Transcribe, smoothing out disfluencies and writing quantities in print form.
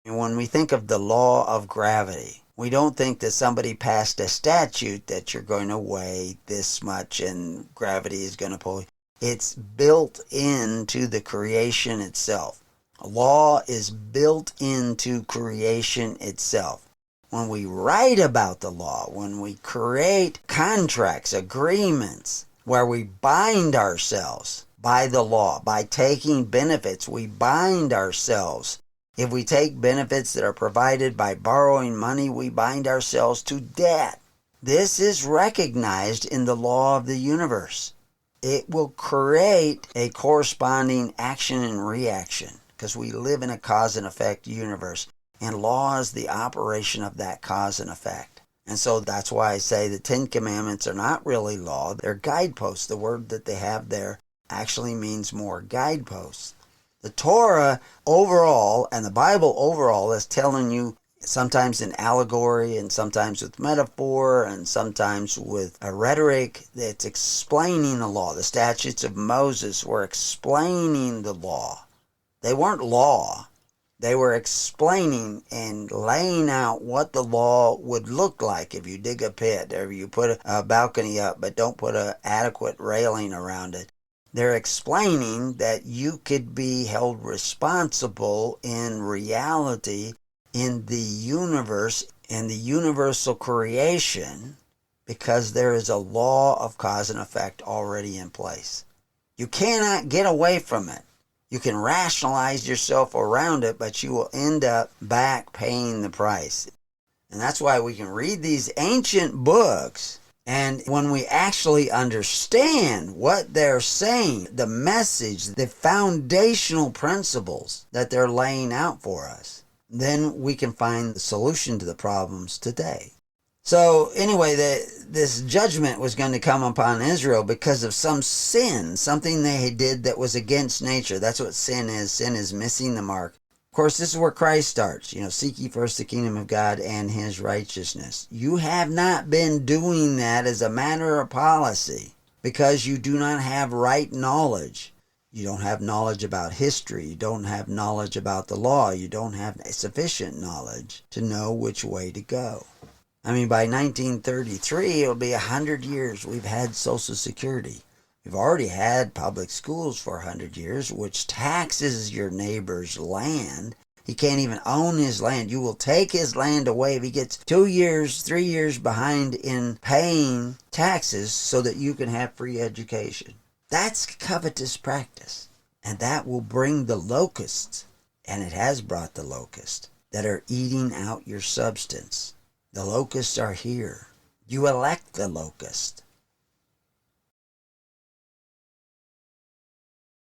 And when we think of the law of gravity, we don't think that somebody passed a statute that you're going to weigh this much and gravity is going to pull you. It's built into the creation itself. Law is built into creation itself. When we write about the law, when we create contracts, agreements, where we bind ourselves by the law, by taking benefits, we bind ourselves. If we take benefits that are provided by borrowing money, we bind ourselves to debt. This is recognized in the law of the universe. It will create a corresponding action and reaction because we live in a cause and effect universe. And law is the operation of that cause and effect. And so that's why I say the Ten Commandments are not really law. They're guideposts. The word that they have there actually means more guideposts. The Torah overall and the Bible overall is telling you, sometimes in allegory and sometimes with metaphor and sometimes with a rhetoric, that's explaining the law. The statutes of Moses were explaining the law. They weren't law. They were explaining and laying out what the law would look like if you dig a pit or you put a balcony up but don't put an adequate railing around it. They're explaining that you could be held responsible in reality in the universe, in the universal creation, because there is a law of cause and effect already in place. You cannot get away from it. You can rationalize yourself around it, but you will end up back paying the price. And that's why we can read these ancient books, and when we actually understand what they're saying, the message, the foundational principles that they're laying out for us, then we can find the solution to the problems today. So anyway, this judgment was going to come upon Israel because of some sin, something they did that was against nature. That's what sin is. Sin is missing the mark. Of course, this is where Christ starts. Seek ye first the kingdom of God and his righteousness. You have not been doing that as a matter of policy because you do not have right knowledge. You don't have knowledge about history. You don't have knowledge about the law. You don't have sufficient knowledge to know which way to go. I mean, by 1933, it'll be 100 years we've had Social Security. We've already had public schools for 100 years, which taxes your neighbor's land. He can't even own his land. You will take his land away if he gets 2 years, 3 years behind in paying taxes so that you can have free education. That's covetous practice. And that will bring the locusts, and it has brought the locusts, that are eating out your substance. The locusts are here. You elect the locust.